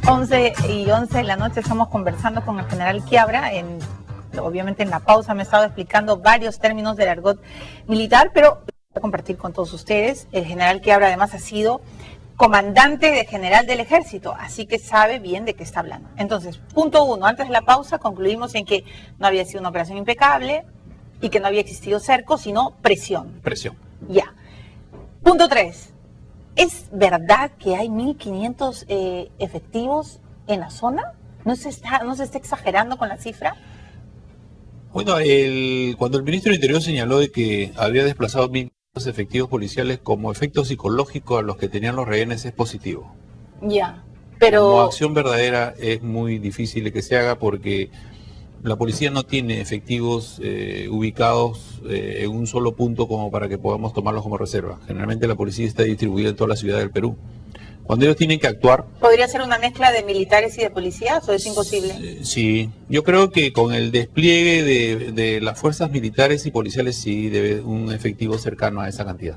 11:11 de la noche estamos conversando con el general Quiabra. Obviamente en la pausa me he estado explicando varios términos del argot militar, pero voy a compartir con todos ustedes. El general Quiabra además ha sido comandante de general del ejército, así que sabe bien de qué está hablando. Entonces, punto 1, antes de la pausa concluimos en que no había sido una operación impecable y que no había existido cerco, sino presión. Presión. Ya. Punto 3. ¿Es verdad que hay 1.500 efectivos en la zona? ¿No se está exagerando con la cifra? Bueno, cuando el ministro del Interior señaló de que había desplazado 1.500 efectivos policiales como efecto psicológico a los que tenían los rehenes, es positivo. Ya, pero... Como acción verdadera es muy difícil que se haga porque la policía no tiene efectivos ubicados en un solo punto como para que podamos tomarlos como reserva. Generalmente la policía está distribuida en toda la ciudad del Perú. Cuando ellos tienen que actuar... ¿Podría ser una mezcla de militares y de policías o es imposible? Sí, yo creo que con el despliegue de las fuerzas militares y policiales sí debe un efectivo cercano a esa cantidad.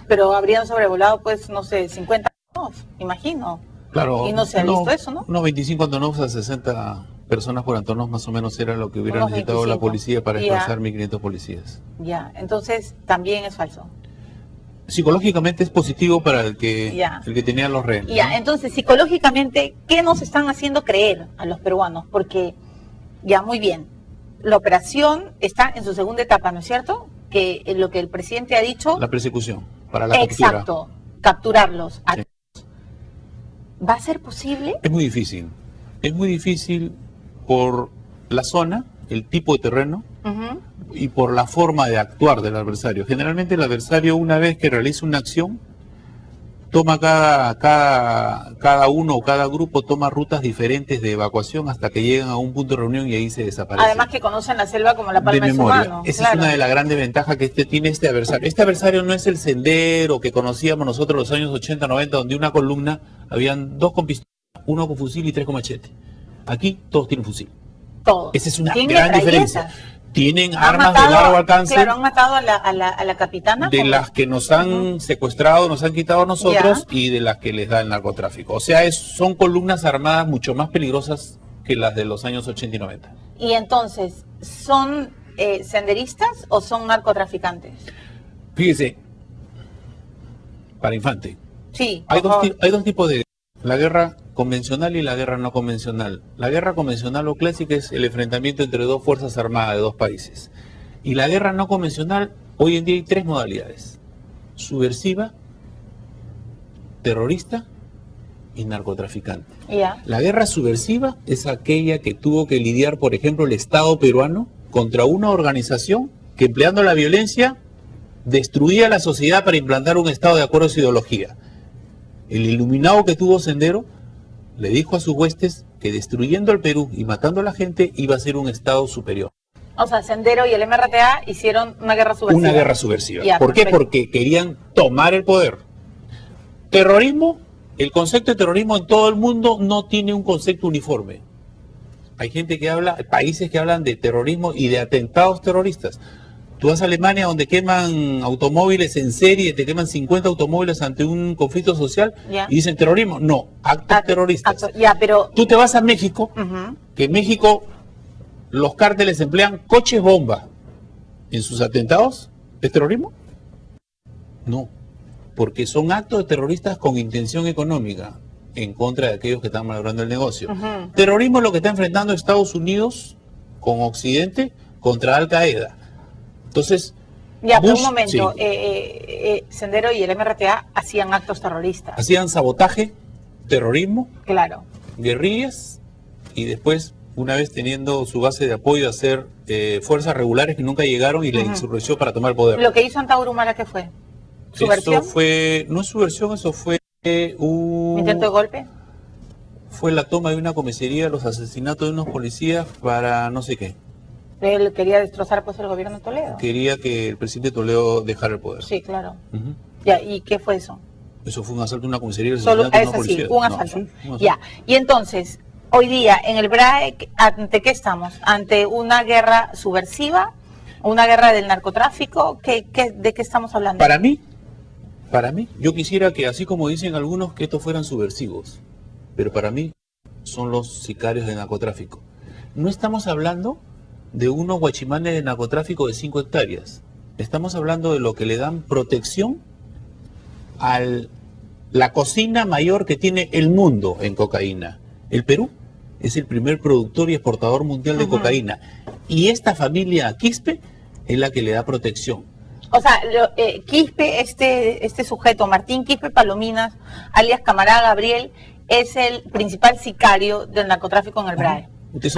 Pero habrían sobrevolado, pues, no sé, 50 Antonov, imagino. Claro. Y no se ha visto eso, ¿no? Unos 25 Antonov a 60 personas por Antonov más o menos era lo que hubiera necesitado 25. La policía para desplazar 1.500 policías. Ya, entonces también es falso. Psicológicamente es positivo para el que tenía los rehenes. Ya, ¿no? Entonces psicológicamente, ¿qué nos están haciendo creer a los peruanos? Porque, ya, muy bien, la operación está en su segunda etapa, ¿no es cierto? Que lo que el presidente ha dicho... La persecución, para la captura. Exacto, capturarlos. Sí. ¿Va a ser posible? Es muy difícil. Es muy difícil por la zona, el tipo de terreno, y por la forma de actuar del adversario. Generalmente el adversario, una vez que realiza una acción, toma cada uno o cada grupo toma rutas diferentes de evacuación hasta que llegan a un punto de reunión y ahí se desaparece. Además que conocen la selva como la palma de su mano. Esa es una de las grandes ventajas que tiene este adversario. Este adversario no es el sendero que conocíamos nosotros en los años 80, 90, donde una columna habían 2 con pistola, 1 con fusil y 3 con machete. Aquí todos tienen fusil. Todos. Esa es una gran diferencia. Tienen armas matado, de largo alcance. Claro, han matado a la capitana. De las que nos han secuestrado, nos han quitado a nosotros y de las que les da el narcotráfico. O sea, son columnas armadas mucho más peligrosas que las de los años 80 y 90. Y entonces, ¿son senderistas o son narcotraficantes? Fíjese, para Infante. Sí, hay dos tipos de... La guerra convencional y la guerra no convencional. La guerra convencional o clásica es el enfrentamiento entre 2 fuerzas armadas de 2 países. Y la guerra no convencional, hoy en día hay 3 modalidades. Subversiva, terrorista y narcotraficante. La guerra subversiva es aquella que tuvo que lidiar, por ejemplo, el Estado peruano contra una organización que, empleando la violencia, destruía la sociedad para implantar un Estado de acuerdo a su ideología. El iluminado que tuvo Sendero le dijo a sus huestes que destruyendo el Perú y matando a la gente iba a ser un Estado superior. O sea, Sendero y el MRTA hicieron una guerra subversiva. Una guerra subversiva. ¿Por qué? Porque querían tomar el poder. Terrorismo, el concepto de terrorismo en todo el mundo no tiene un concepto uniforme. Hay gente que habla, países que hablan de terrorismo y de atentados terroristas. Tú vas a Alemania donde queman automóviles en serie, te queman 50 automóviles ante un conflicto social y dicen terrorismo. No, actos terroristas. Pero... Tú te vas a México, que en México los cárteles emplean coches bomba en sus atentados. ¿Es terrorismo? No, porque son actos de terroristas con intención económica en contra de aquellos que están malogrando el negocio. Terrorismo es lo que está enfrentando Estados Unidos con Occidente contra Al Qaeda. Entonces, pero un momento, Sendero y el MRTA hacían actos terroristas. Hacían sabotaje, terrorismo, guerrillas, y después, una vez teniendo su base de apoyo, hacer fuerzas regulares que nunca llegaron y la insurrección para tomar el poder. ¿Lo que hizo Antauro Humala qué fue? ¿Subversión? Eso fue, no es subversión, eso fue un... ¿Intento de golpe? Fue la toma de una comisaría, los asesinatos de unos policías para no sé qué. Él quería destrozar pues el gobierno de Toledo. Quería que el presidente Toledo dejara el poder. Sí, claro. Ya, ¿y qué fue eso? Eso fue un asalto a una comisaría. Solo es así, un asalto. Ya, y entonces, hoy día en el BRAE, ¿ante qué estamos? ¿Ante una guerra subversiva? ¿Una guerra del narcotráfico? ¿De qué estamos hablando? Para mí, yo quisiera que, así como dicen algunos, que estos fueran subversivos. Pero para mí, son los sicarios de narcotráfico. No estamos hablando de unos guachimanes de narcotráfico de 5 hectáreas. Estamos hablando de lo que le dan protección a la cocina mayor que tiene el mundo en cocaína. El Perú es el primer productor y exportador mundial de cocaína. Y esta familia Quispe es la que le da protección. O sea, Quispe, este sujeto, Martín Quispe Palominas, alias Camarada Gabriel, es el principal sicario del narcotráfico en el BRAE. ¿Usted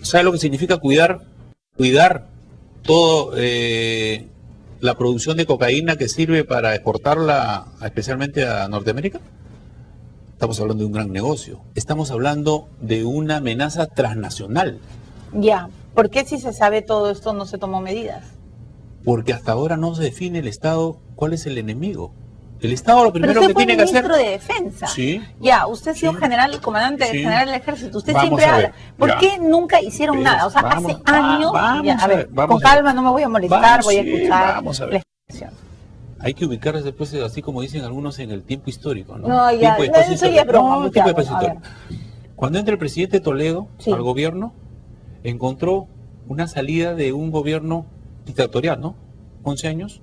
sabe lo que significa cuidar todo la producción de cocaína que sirve para exportarla especialmente a Norteamérica? Estamos hablando de un gran negocio. Estamos hablando de una amenaza transnacional. Ya, ¿por qué si se sabe todo esto no se tomó medidas? Porque hasta ahora no se define el Estado cuál es el enemigo. El Estado lo primero que tiene que hacer... Pero usted fue ministro de Defensa. Sí. Ya, usted ha sido general, comandante general del Ejército. Usted Vamos siempre a ver, habla. ¿Por qué nunca hicieron nada? O sea, hace años... Vamos a ver, con calma, no me voy a molestar, voy a escuchar la explicación. Hay que ubicarse después, así como dicen algunos, en el tiempo histórico, ¿no? No, ya, eso ya es broma. Tiempo de espacio histórico. Cuando entra el presidente Toledo al gobierno, encontró una salida de un gobierno dictatorial, ¿no? 11 años,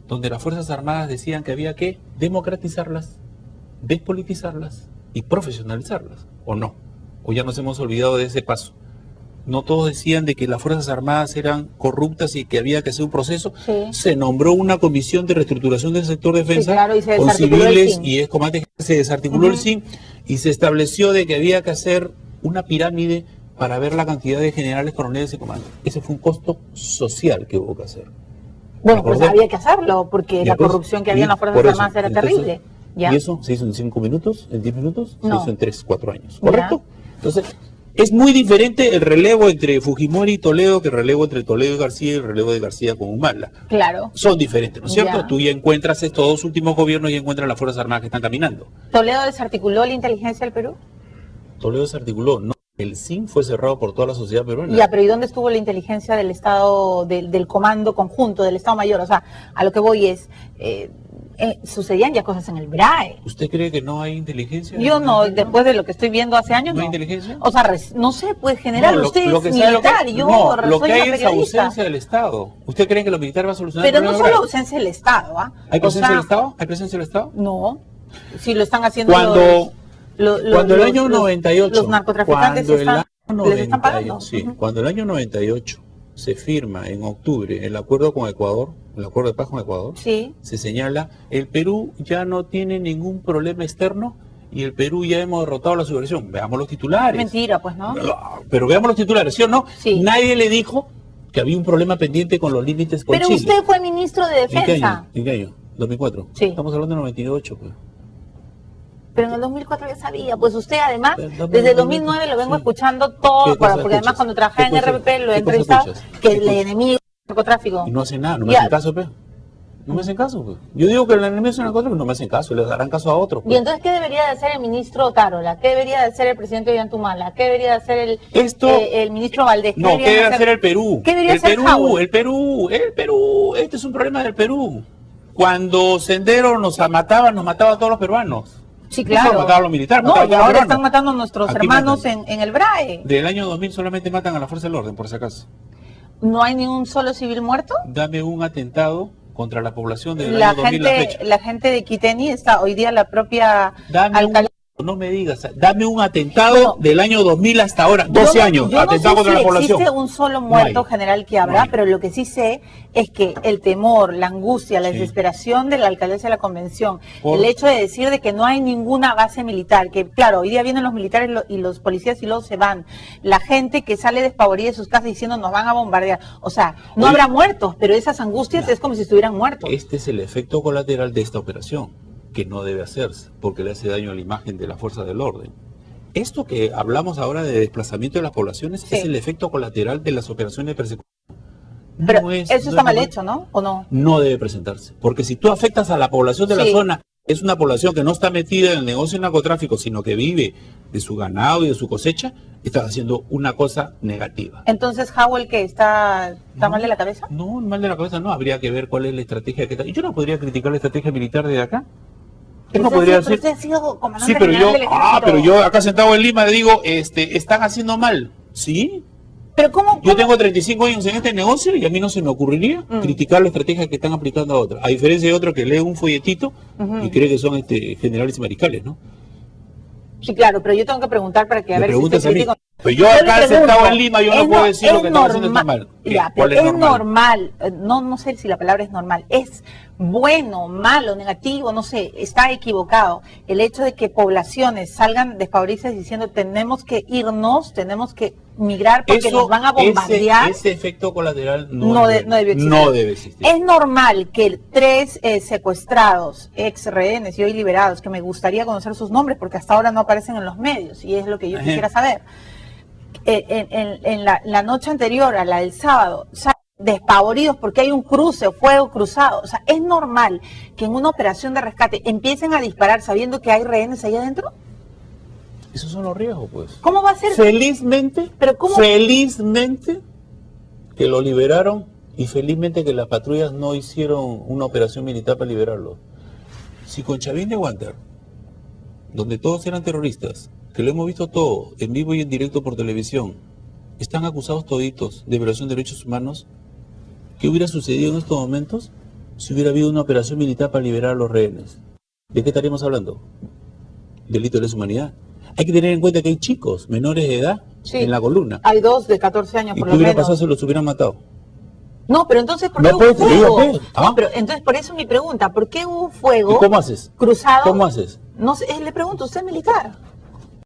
donde las Fuerzas Armadas decían que había que democratizarlas, despolitizarlas y profesionalizarlas, ¿o no? O ya nos hemos olvidado de ese paso. No todos decían de que las Fuerzas Armadas eran corruptas y que había que hacer un proceso. Se nombró una comisión de reestructuración del sector defensa con civiles y excomandantes. Se desarticuló el SIN y se estableció de que había que hacer una pirámide para ver la cantidad de generales, coroneles y comandantes. Ese fue un costo social que hubo que hacer. Bueno, pues había que hacerlo, porque la corrupción que había en las Fuerzas Armadas era terrible. ¿Y eso se hizo en 5 minutos, en 10 minutos? Se hizo en 3, 4 años, ¿correcto? Entonces, es muy diferente el relevo entre Fujimori y Toledo que el relevo entre Toledo y García y el relevo de García con Humala. Claro. Son diferentes, ¿no es cierto? Tú ya encuentras estos dos últimos gobiernos y encuentras las Fuerzas Armadas que están caminando. ¿Toledo desarticuló la inteligencia del Perú? Toledo desarticuló, no. El SIN fue cerrado por toda la sociedad peruana. Ya, pero ¿y dónde estuvo la inteligencia del Estado, del comando conjunto, del Estado Mayor? O sea, a lo que voy es, sucedían ya cosas en el BRAE. ¿Usted cree que no hay inteligencia? Yo no, después de lo que estoy viendo hace años, ¿No hay inteligencia? O sea, no sé, pues general, usted es militar, yo lo que hay es periodista. ausencia del Estado. ¿Usted cree que los militares van a solucionar Pero no solo ausencia del Estado, ¿ah? ¿Hay presencia del Estado? ¿Hay presencia del Estado? No, si lo están haciendo cuando el año 98, los narcotraficantes les están pagando. Sí, cuando el año 98 se firma en octubre el acuerdo con Ecuador, el acuerdo de paz con Ecuador, se señala, el Perú ya no tiene ningún problema externo y el Perú ya hemos derrotado la subversión. Veamos los titulares. Mentira, pues, ¿no? Pero veamos los titulares, ¿sí o no? Sí. Nadie le dijo que había un problema pendiente con los límites con Chile. Pero usted fue ministro de Defensa. ¿En qué año? 2004. Sí. Estamos hablando de 98, pues. Pero en el 2004 ya sabía, pues usted además, desde el 2009 lo vengo escuchando todo, porque además cuando trabajé en RPP lo he entrevistado, que el enemigo es el narcotráfico. Y no hacen nada, no me hacen caso, pues. No me hacen caso, pues. Yo digo que el enemigo es el narcotráfico, no me hacen caso, les darán caso a otros. Pues. ¿Y entonces qué debería de hacer el ministro Tarola? ¿Qué debería de hacer el presidente Ollantumala? ¿Qué debería de hacer el ministro Valdés? ¿Qué debe hacer el Perú? ¿Qué debería hacer el Perú, este es un problema del Perú. Cuando Sendero nos mataba a todos los peruanos. Sí, claro. No mataban a los militares, no, y ahora están matando a nuestros hermanos en el BRAE. Del año 2000 solamente matan a la Fuerza del Orden, por si acaso. ¿No hay ni un solo civil muerto? Dame un atentado contra la población del año 2000 la fecha. La gente de Quiteni está hoy día la propia alcaldía. No me digas, dame un atentado del año 2000 hasta ahora, 12 años, atentado contra la población. Existe un solo muerto general que habrá, pero lo que sí sé es que el temor, la angustia, la desesperación de la alcaldesa de la convención, el hecho de decir de que no hay ninguna base militar, que claro, hoy día vienen los militares y los policías y luego se van, la gente que sale despavorida de sus casas diciendo nos van a bombardear, o sea, no habrá muertos, pero esas angustias es como si estuvieran muertos. Este es el efecto colateral de esta operación, que no debe hacerse, porque le hace daño a la imagen de la fuerza del orden. Esto que hablamos ahora de desplazamiento de las poblaciones es el efecto colateral de las operaciones de persecución. Pero eso está mal hecho, ¿no? ¿O no? No debe presentarse, porque si tú afectas a la población de la zona, es una población que no está metida en el negocio del narcotráfico, sino que vive de su ganado y de su cosecha, estás haciendo una cosa negativa. Entonces, Howell, ¿qué? ¿Está mal de la cabeza? No, mal de la cabeza no, habría que ver cuál es la estrategia que está. Y yo no podría criticar la estrategia militar desde acá. Él no podría decir. Usted ha sido comandante Sí, pero general yo, del ejército. pero yo acá sentado en Lima le digo, están haciendo mal. ¿Sí? Pero ¿cómo? Yo tengo 35 años en este negocio y a mí no se me ocurriría criticar la estrategia que están aplicando a otros. A diferencia de otros que leen un folletito y cree que son generales y mariscales, ¿no? Sí, claro, pero yo tengo que preguntar para que a Me ver si preguntas usted a mí. critica. Pero yo le acá pregunto, sentado en Lima, yo no puedo decir lo que están haciendo está mal. Ya, ¿Cuál pero es normal? no sé si la palabra es normal, es bueno, malo, negativo, no sé, está equivocado el hecho de que poblaciones salgan desfavorecidas diciendo tenemos que irnos, tenemos que migrar porque nos van a bombardear. Ese efecto colateral no debe existir. No debe existir. Es normal que 3 secuestrados, ex rehenes y hoy liberados, que me gustaría conocer sus nombres porque hasta ahora no aparecen en los medios y es lo que yo quisiera saber. En la noche anterior a la del sábado, despavoridos porque hay un cruce, fuego cruzado. O sea, ¿es normal que en una operación de rescate empiecen a disparar sabiendo que hay rehenes ahí adentro? Esos son los riesgos, pues. ¿Cómo va a ser? Felizmente, ¿Pero cómo? Felizmente que lo liberaron y felizmente que las patrullas no hicieron una operación militar para liberarlo. Si con Chavín de Huántar, donde todos eran terroristas, que lo hemos visto todo, en vivo y en directo por televisión, están acusados toditos de violación de derechos humanos, ¿qué hubiera sucedido en estos momentos si hubiera habido una operación militar para liberar a los rehenes? ¿De qué estaríamos hablando? Delito de lesa humanidad. Hay que tener en cuenta que hay chicos menores de edad en la columna. Hay 2 de 14 años ¿Y por qué lo hubiera menos. pasado si los hubieran matado? No, pero entonces, ¿por qué No hubo puedes, te digo, fuego? ¿qué? ¿Ah? No, pero entonces, por eso mi pregunta, ¿por qué hubo fuego ¿Y cómo haces? cruzado? ¿Cómo haces? No sé, le pregunto, ¿usted es militar?